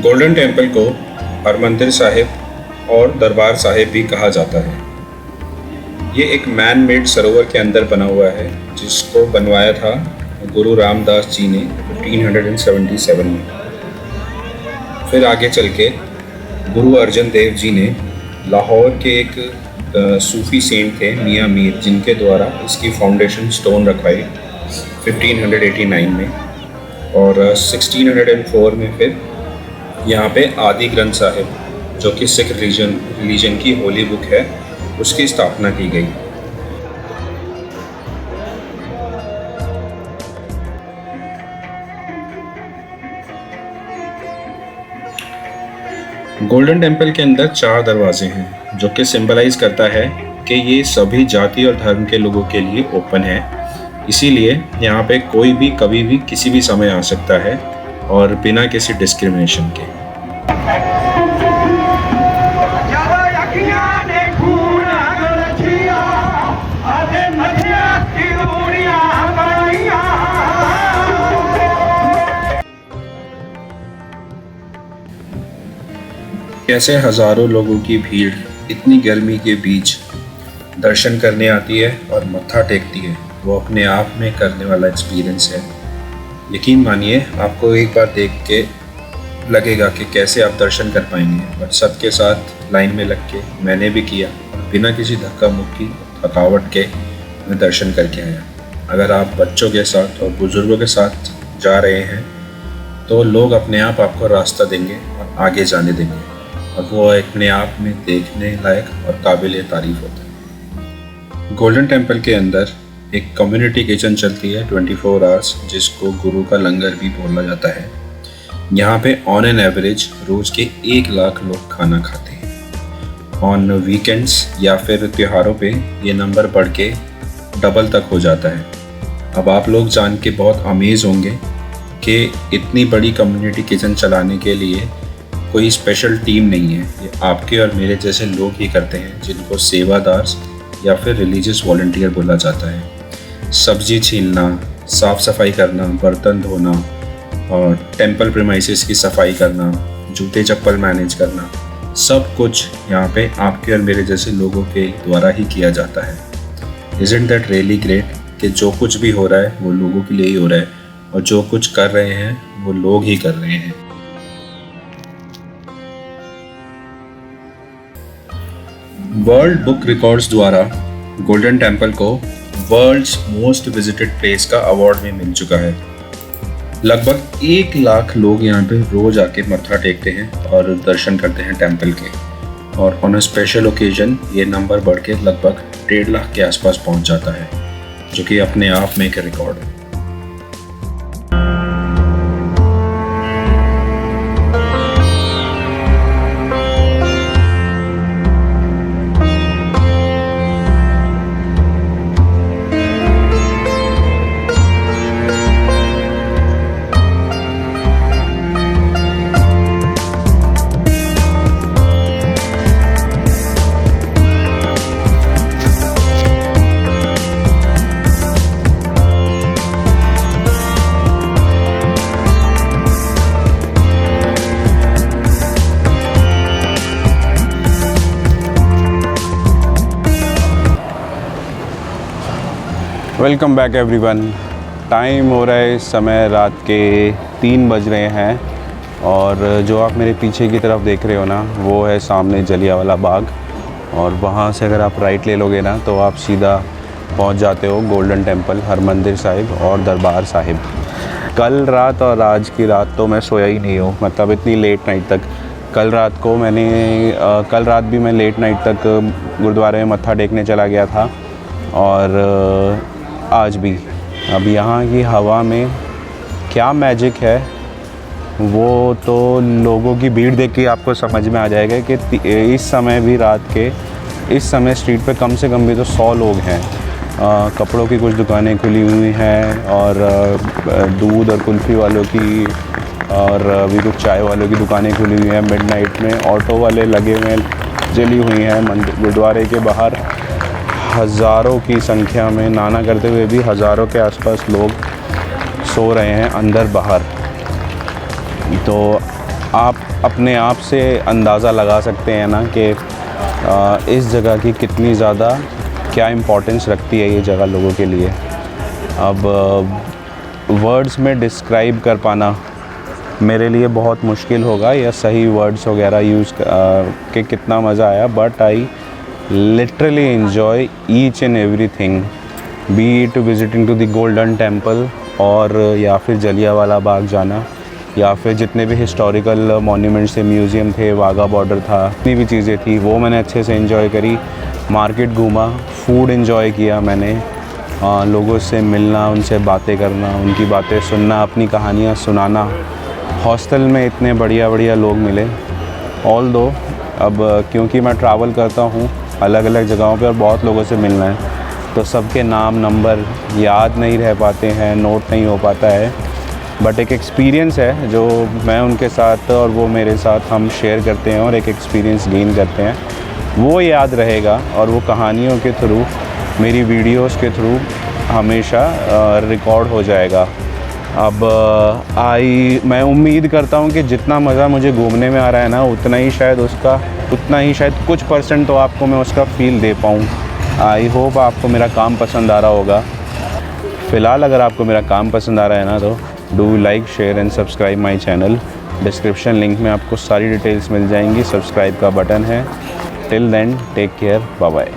Golden temple को हरमंदिर साहिब और दरबार साहिब भी कहा जाता है। ये एक मैन मेड सरोवर के अंदर बना हुआ है जिसको बनवाया था गुरु रामदास जी ने 1577 में। फिर आगे चल के गुरु अर्जन देव जी ने लाहौर के एक सूफी सेंट थे मियाँ मीर, जिनके द्वारा इसकी फाउंडेशन स्टोन रखवाई 1589 में। और 1604 में फिर यहाँ पे आदि ग्रंथ साहिब, जो कि सिख रिलीजन की होली बुक है, उसकी स्थापना की गई। गोल्डन टेम्पल के अंदर 4 दरवाजे हैं, जो कि सिंबलाइज करता है कि ये सभी जाति और धर्म के लोगों के लिए ओपन है। इसीलिए यहाँ पे कोई भी कभी भी किसी भी समय आ सकता है और बिना किसी डिस्क्रिमिनेशन के। कैसे हजारों लोगों की भीड़ इतनी गर्मी के बीच दर्शन करने आती है और मत्था टेकती है, वो अपने आप में करने वाला एक्सपीरियंस है। यकीन मानिए, आपको एक बार देख के लगेगा कि कैसे आप दर्शन कर पाएंगे, बट सबके साथ लाइन में लग के मैंने भी किया और बिना किसी धक्का मुक्की थकावट के मैं दर्शन करके आया। अगर आप बच्चों के साथ और बुजुर्गों के साथ जा रहे हैं तो लोग अपने आप आपको रास्ता देंगे और आगे जाने देंगे, और वो अपने आप में देखने लायक और काबिल तारीफ होता है। गोल्डन टेम्पल के अंदर एक कम्युनिटी किचन चलती है 24 आवर्स, जिसको गुरु का लंगर भी बोला जाता है। यहाँ पे ऑन एन एवरेज रोज़ के 1 लाख लोग खाना खाते हैं। ऑन वीकेंड्स या फिर त्योहारों पे ये नंबर बढ़ के डबल तक हो जाता है। अब आप लोग जान के बहुत अमेज़ होंगे कि इतनी बड़ी कम्युनिटी किचन चलाने के लिए कोई स्पेशल टीम नहीं है। ये आपके और मेरे जैसे लोग ही करते हैं, जिनको सेवादार या फिर रिलीजियस वॉलंटियर बोला जाता है। सब्जी छीलना, साफ़ सफाई करना, बर्तन धोना और टेम्पल प्रीमाइसेस की सफाई करना, जूते चप्पल मैनेज करना, सब कुछ यहाँ पे आपके और मेरे जैसे लोगों के द्वारा ही किया जाता है। इज़न्ट दैट रियली ग्रेट कि जो कुछ भी हो रहा है वो लोगों के लिए ही हो रहा है, और जो कुछ कर रहे हैं वो लोग ही कर रहे हैं। वर्ल्ड बुक रिकॉर्ड्स द्वारा गोल्डन टेम्पल को वर्ल्ड्स मोस्ट विजिटेड प्लेस का अवार्ड भी मिल चुका है। लगभग 1 लाख लोग यहाँ पे रोज आके मत्था टेकते हैं और दर्शन करते हैं टेम्पल के, और ऑन अ स्पेशल ओकेजन ये नंबर बढ़ के लगभग 1.5 लाख के आसपास पहुँच जाता है, जो कि अपने आप में एक रिकॉर्ड है। Welcome back everyone. टाइम हो रहा है इस समय रात के 3 बज रहे हैं, और जो आप मेरे पीछे की तरफ देख रहे हो ना, वो है सामने जलियांवाला बाग, और वहाँ से अगर आप राइट ले लोगे ना तो आप सीधा पहुँच जाते हो गोल्डन टेम्पल, हरमंदिर साहिब और दरबार साहिब। कल रात और आज की रात तो मैं सोया ही नहीं हूँ, मतलब इतनी लेट नाइट तक। कल रात भी मैं लेट नाइट तक गुरुद्वारे में मत्था टेकने चला गया था, और आज भी। अब यहाँ की हवा में क्या मैजिक है वो तो लोगों की भीड़ देख के आपको समझ में आ जाएगा कि इस समय भी रात के इस समय स्ट्रीट पे कम से कम भी तो 100 लोग हैं। कपड़ों की कुछ दुकानें खुली हुई हैं, और दूध और कुल्फ़ी वालों की, और अभी कुछ चाय वालों की दुकानें खुली हुई हैं। मिडनाइट में ऑटो वाले लगे हुए हैं, जली हुई हैं। गुरुद्वारे के बाहर हज़ारों की संख्या में, नाना करते हुए भी हज़ारों के आसपास लोग सो रहे हैं अंदर बाहर। तो आप अपने आप से अंदाज़ा लगा सकते हैं ना कि इस जगह की कितनी ज़्यादा क्या इम्पोर्टेंस रखती है ये जगह लोगों के लिए। अब वर्ड्स में डिस्क्राइब कर पाना मेरे लिए बहुत मुश्किल होगा, या सही वर्ड्स वगैरह यूज़ के कितना मज़ा आया, but I literally enjoy each and everything, be it visiting to the Golden Temple और या फिर जलियांवाला बाग जाना, या फिर जितने भी हिस्टोरिकल मॉन्यूमेंट्स थे, म्यूज़ियम थे, वाघा बॉर्डर था, जितनी भी चीज़ें थी वो मैंने अच्छे से एंजॉय करी। मार्केट घूमा, फूड एंजॉय किया मैंने, लोगों से मिलना, उनसे बातें करना, उनकी बातें सुनना, अपनी कहानियाँ सुनाना। हॉस्टल में इतने बढ़िया बढ़िया लोग मिले। ऑल दो अब क्योंकि मैं ट्रैवल करता हूँ अलग अलग जगहों पे और बहुत लोगों से मिलना है, तो सबके नाम नंबर याद नहीं रह पाते हैं, नोट नहीं हो पाता है, बट एक एक्सपीरियंस है जो मैं उनके साथ और वो मेरे साथ हम शेयर करते हैं और एक एक्सपीरियंस गेन करते हैं, वो याद रहेगा और वो कहानियों के थ्रू, मेरी वीडियोस के थ्रू हमेशा रिकॉर्ड हो जाएगा। अब मैं उम्मीद करता हूँ कि जितना मज़ा मुझे घूमने में आ रहा है ना, उतना ही शायद कुछ % तो आपको मैं उसका फ़ील दे पाऊँ। आई होप आपको मेरा काम पसंद आ रहा होगा। फ़िलहाल अगर आपको मेरा काम पसंद आ रहा है ना, तो do like, share and subscribe my channel. Description link में आपको सारी डिटेल्स मिल जाएंगी, सब्सक्राइब का बटन है। Till then take care, bye bye.